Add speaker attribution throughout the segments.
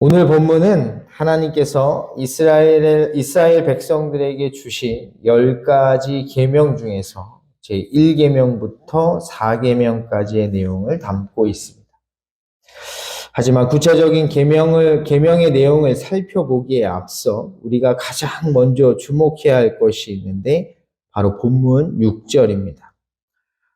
Speaker 1: 오늘 본문은 하나님께서 이스라엘 백성들에게 주신 10가지 계명 중에서 제1계명부터 4계명까지의 내용을 담고 있습니다. 하지만 구체적인 계명의 내용을 살펴보기에 앞서 우리가 가장 먼저 주목해야 할 것이 있는데 바로 본문 6절입니다.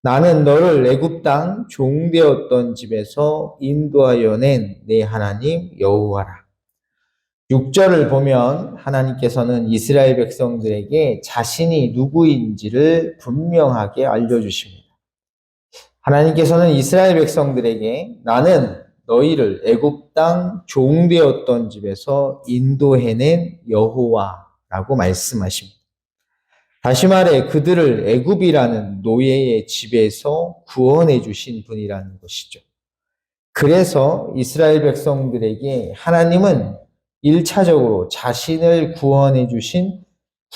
Speaker 1: 나는 너를 애굽 땅 종되었던 집에서 인도하여 낸 내 하나님 여호와라. 6절을 보면 하나님께서는 이스라엘 백성들에게 자신이 누구인지를 분명하게 알려주십니다. 하나님께서는 이스라엘 백성들에게 나는 너희를 애굽 땅 종되었던 집에서 인도해낸 여호와라고 말씀하십니다. 다시 말해 그들을 애굽이라는 노예의 집에서 구원해 주신 분이라는 것이죠. 그래서 이스라엘 백성들에게 하나님은 1차적으로 자신을 구원해 주신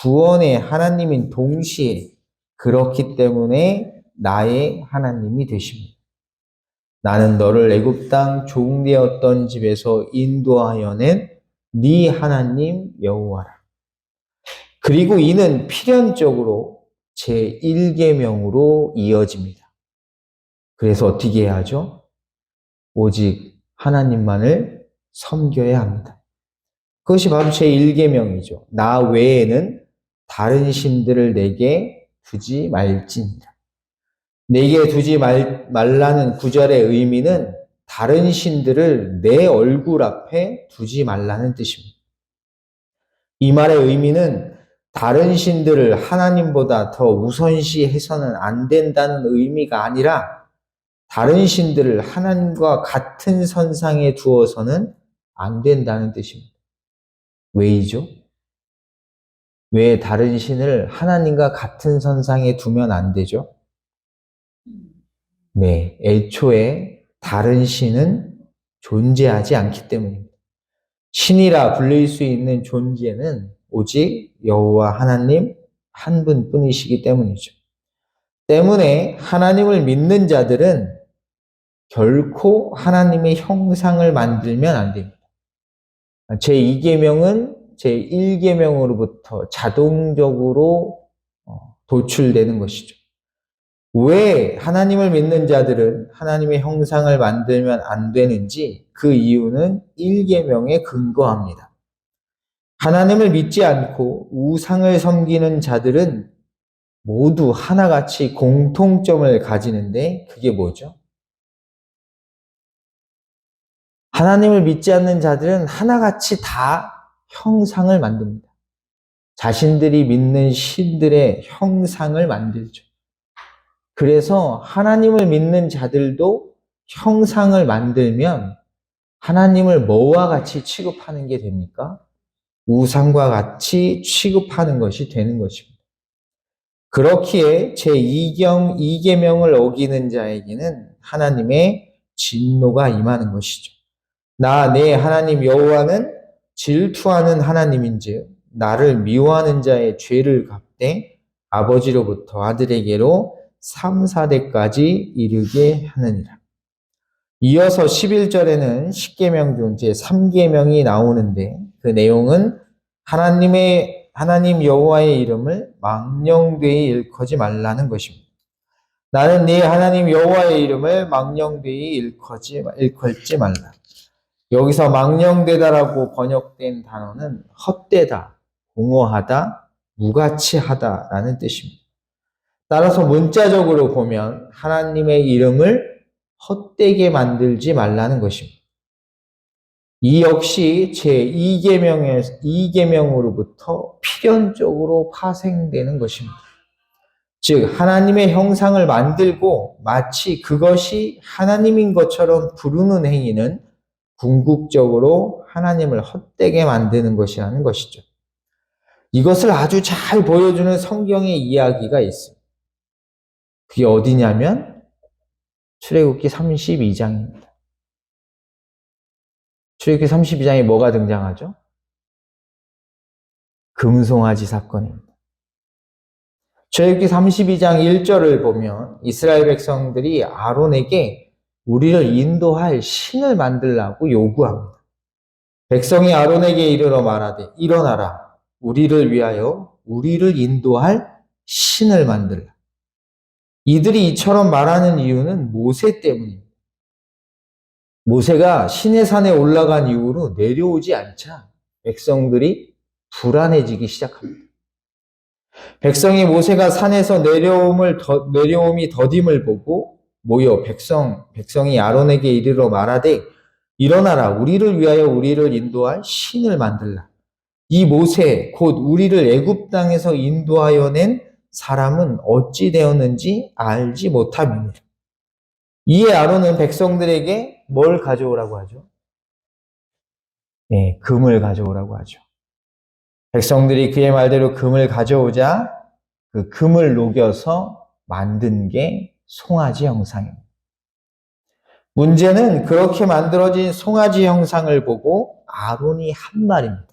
Speaker 1: 구원의 하나님인 동시에 그렇기 때문에 나의 하나님이 되십니다. 나는 너를 애굽 땅 종되었던 집에서 인도하여 낸 네 하나님 여호와라. 그리고 이는 필연적으로 제1계명으로 이어집니다. 그래서 어떻게 해야 하죠? 오직 하나님만을 섬겨야 합니다. 그것이 바로 제1계명이죠. 나 외에는 다른 신들을 내게 두지 말지니라. 내게 두지 말라는 구절의 의미는 다른 신들을 내 얼굴 앞에 두지 말라는 뜻입니다. 이 말의 의미는 다른 신들을 하나님보다 더 우선시해서는 안 된다는 의미가 아니라 다른 신들을 하나님과 같은 선상에 두어서는 안 된다는 뜻입니다. 왜이죠? 왜 다른 신을 하나님과 같은 선상에 두면 안 되죠? 네, 애초에 다른 신은 존재하지 않기 때문입니다. 신이라 불릴 수 있는 존재는 오직 여호와 하나님 한 분뿐이시기 때문이죠. 때문에 하나님을 믿는 자들은 결코 하나님의 형상을 만들면 안 됩니다. 제2계명은 제1계명으로부터 자동적으로 도출되는 것이죠. 왜 하나님을 믿는 자들은 하나님의 형상을 만들면 안 되는지 그 이유는 1계명에 근거합니다. 하나님을 믿지 않고 우상을 섬기는 자들은 모두 하나같이 공통점을 가지는데 그게 뭐죠? 하나님을 믿지 않는 자들은 하나같이 다 형상을 만듭니다. 자신들이 믿는 신들의 형상을 만들죠. 그래서 하나님을 믿는 자들도 형상을 만들면 하나님을 뭐와 같이 취급하는 게 됩니까? 우상과 같이 취급하는 것이 되는 것입니다. 그렇기에 제2계명을 어기는 자에게는 하나님의 진노가 임하는 것이죠. 나 내 하나님 여호와는 질투하는 하나님인즉 나를 미워하는 자의 죄를 갚되 아버지로부터 아들에게로 3, 4대까지 이르게 하느니라. 이어서 11절에는 10계명 중 제3계명이 나오는데 그 내용은 하나님 여호와의 이름을 망령되이 일컫지 말라는 것입니다. 나는 네 하나님 여호와의 이름을 망령되이 일컬지 말라. 여기서 망령되다라고 번역된 단어는 헛되다, 공허하다, 무가치하다라는 뜻입니다. 따라서 문자적으로 보면 하나님의 이름을 헛되게 만들지 말라는 것입니다. 이 역시 제2계명으로부터 필연적으로 파생되는 것입니다. 즉 하나님의 형상을 만들고 마치 그것이 하나님인 것처럼 부르는 행위는 궁극적으로 하나님을 헛되게 만드는 것이라는 것이죠. 이것을 아주 잘 보여주는 성경의 이야기가 있습니다. 그게 어디냐면 출애굽기 32장입니다. 출애굽기 32장에 뭐가 등장하죠? 금송아지 사건입니다. 출애굽기 32장 1절을 보면 이스라엘 백성들이 아론에게 우리를 인도할 신을 만들라고 요구합니다. 백성이 아론에게 이르러 말하되 일어나라 우리를 위하여 우리를 인도할 신을 만들라. 이들이 이처럼 말하는 이유는 모세 때문입니다. 모세가 시내산에 올라간 이후로 내려오지 않자 백성들이 불안해지기 시작합니다. 백성이 모세가 산에서 내려옴이 더딤을 보고 모여 백성이 아론에게 이르러 말하되 일어나라 우리를 위하여 우리를 인도할 신을 만들라. 이 모세 곧 우리를 애굽 땅에서 인도하여 낸 사람은 어찌 되었는지 알지 못함이니라. 이에 아론은 백성들에게 뭘 가져오라고 하죠? 네, 금을 가져오라고 하죠. 백성들이 그의 말대로 금을 가져오자 그 금을 녹여서 만든 게 송아지 형상입니다. 문제는 그렇게 만들어진 송아지 형상을 보고 아론이 한 말입니다.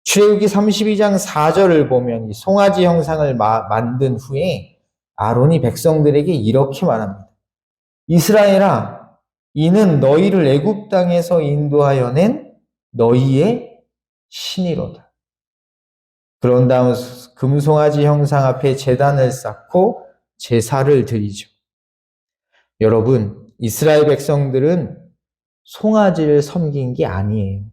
Speaker 1: 출애굽기 32장 4절을 보면 이 송아지 형상을 만든 후에 아론이 백성들에게 이렇게 말합니다. 이스라엘아, 이는 너희를 애굽 땅에서 인도하여 낸 너희의 신이로다. 그런 다음 금송아지 형상 앞에 제단을 쌓고 제사를 드리죠. 여러분, 이스라엘 백성들은 송아지를 섬긴 게 아니에요.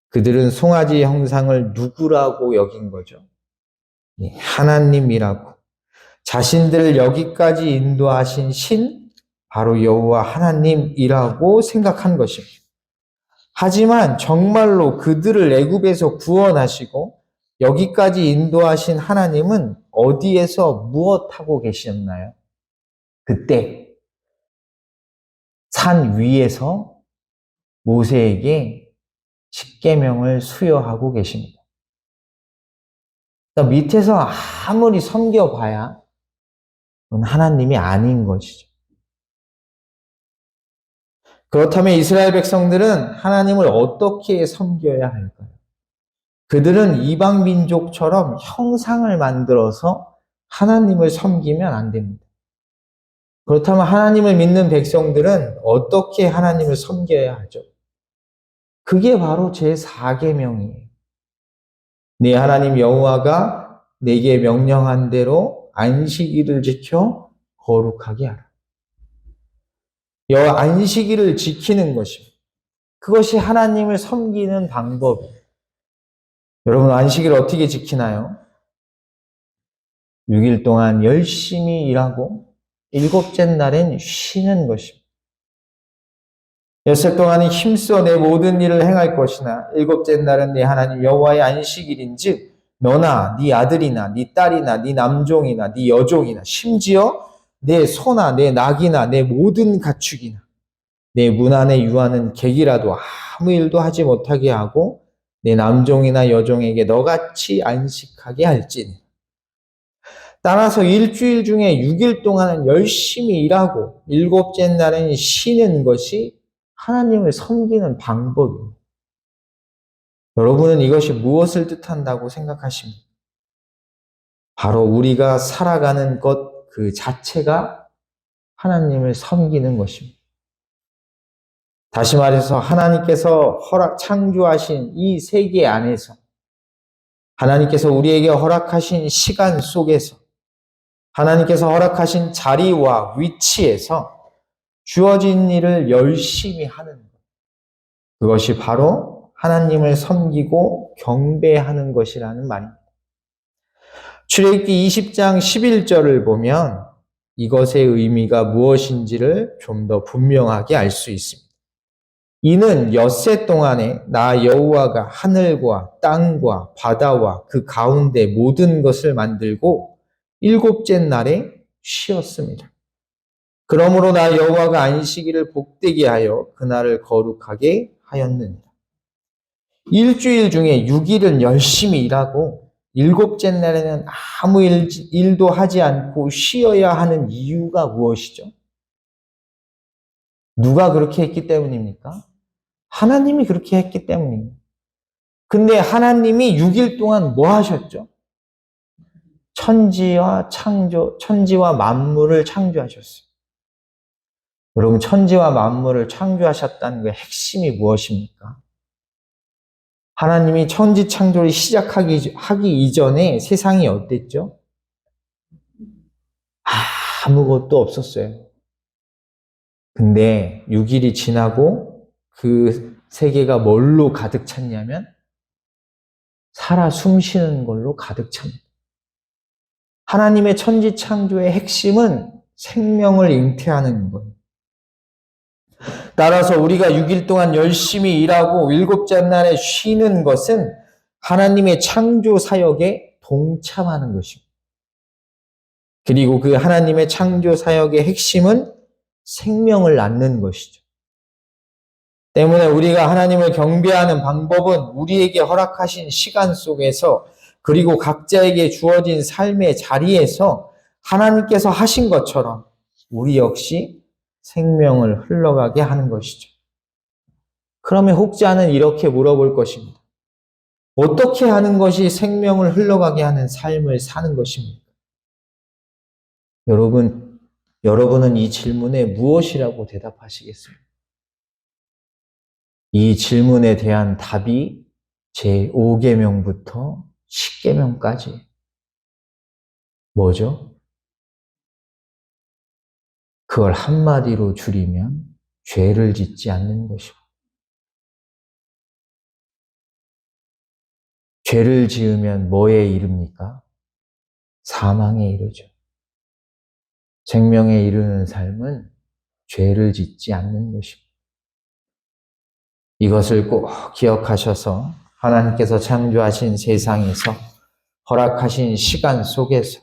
Speaker 1: 그들은 송아지 형상을 누구라고 여긴 거죠? 하나님이라고. 자신들을 여기까지 인도하신 신, 바로 여호와 하나님이라고 생각한 것입니다. 하지만 정말로 그들을 애굽에서 구원하시고 여기까지 인도하신 하나님은 어디에서 무엇하고 계셨나요? 그때 산 위에서 모세에게 십계명을 수여하고 계십니다. 그러니까 밑에서 아무리 섬겨봐야 그건 하나님이 아닌 것이죠. 그렇다면 이스라엘 백성들은 하나님을 어떻게 섬겨야 할까요? 그들은 이방 민족처럼 형상을 만들어서 하나님을 섬기면 안 됩니다. 그렇다면 하나님을 믿는 백성들은 어떻게 하나님을 섬겨야 하죠? 그게 바로 제4계명이에요. 네 하나님 여호와가 내게 명령한 대로 안식일을 지켜 거룩하게 하라. 안식일을 지키는 것입니다. 그것이 하나님을 섬기는 방법이에요. 여러분 안식일 어떻게 지키나요? 6일 동안 열심히 일하고 일곱째 날엔 쉬는 것입니다. 엿새 동안은 힘써 내 모든 일을 행할 것이나 일곱째 날은 네 하나님 여호와의 안식일인즉 너나 네 아들이나 네 딸이나 네 남종이나 네 여종이나 심지어 내 소나 내 낙이나 내 모든 가축이나 내 문 안에 유하는 객이라도 아무 일도 하지 못하게 하고 내 남종이나 여종에게 너같이 안식하게 할지니. 따라서 일주일 중에 6일 동안은 열심히 일하고 일곱째 날은 쉬는 것이 하나님을 섬기는 방법입니다. 여러분은 이것이 무엇을 뜻한다고 생각하십니까? 바로 우리가 살아가는 것 그 자체가 하나님을 섬기는 것입니다. 다시 말해서 하나님께서 창조하신 이 세계 안에서 하나님께서 우리에게 허락하신 시간 속에서 하나님께서 허락하신 자리와 위치에서 주어진 일을 열심히 하는 것. 그것이 바로 하나님을 섬기고 경배하는 것이라는 말입니다. 출애굽기 20장 11절을 보면 이것의 의미가 무엇인지를 좀 더 분명하게 알 수 있습니다. 이는 엿새 동안에 나 여호와가 하늘과 땅과 바다와 그 가운데 모든 것을 만들고 일곱째 날에 쉬었습니다. 그러므로 나 여호와가 안식일을 복되게 하여 그날을 거룩하게 하였느니라. 일주일 중에 6일은 열심히 일하고 일곱째 날에는 아무 일도 하지 않고 쉬어야 하는 이유가 무엇이죠? 누가 그렇게 했기 때문입니까? 하나님이 그렇게 했기 때문입니다. 근데 하나님이 6일 동안 뭐 하셨죠? 천지와 만물을 창조하셨어요. 여러분, 천지와 만물을 창조하셨다는 그 핵심이 무엇입니까? 하나님이 천지 창조를 시작하기 이전에 세상이 어땠죠? 아무것도 없었어요. 근데 6일이 지나고 그 세계가 뭘로 가득 찼냐면 살아 숨쉬는 걸로 가득 찹니다. 하나님의 천지 창조의 핵심은 생명을 잉태하는 거예요. 따라서 우리가 6일 동안 열심히 일하고 7째 날에 쉬는 것은 하나님의 창조 사역에 동참하는 것입니다. 그리고 그 하나님의 창조 사역의 핵심은 생명을 낳는 것이죠. 때문에 우리가 하나님을 경배하는 방법은 우리에게 허락하신 시간 속에서 그리고 각자에게 주어진 삶의 자리에서 하나님께서 하신 것처럼 우리 역시 생명을 흘러가게 하는 것이죠. 그러면 혹자는 이렇게 물어볼 것입니다. 어떻게 하는 것이 생명을 흘러가게 하는 삶을 사는 것입니까? 여러분은 이 질문에 무엇이라고 대답하시겠습니까? 이 질문에 대한 답이 제5계명부터 10계명까지 뭐죠? 그걸 한마디로 줄이면 죄를 짓지 않는 것이고, 죄를 지으면 뭐에 이릅니까? 사망에 이르죠. 생명에 이르는 삶은 죄를 짓지 않는 것입니다. 이것을 꼭 기억하셔서 하나님께서 창조하신 세상에서 허락하신 시간 속에서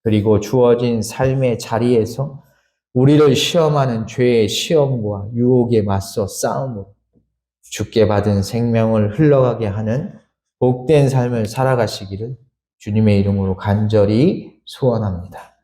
Speaker 1: 그리고 주어진 삶의 자리에서 우리를 시험하는 죄의 시험과 유혹에 맞서 싸움으로 주께 받은 생명을 흘러가게 하는 복된 삶을 살아가시기를 주님의 이름으로 간절히 소원합니다.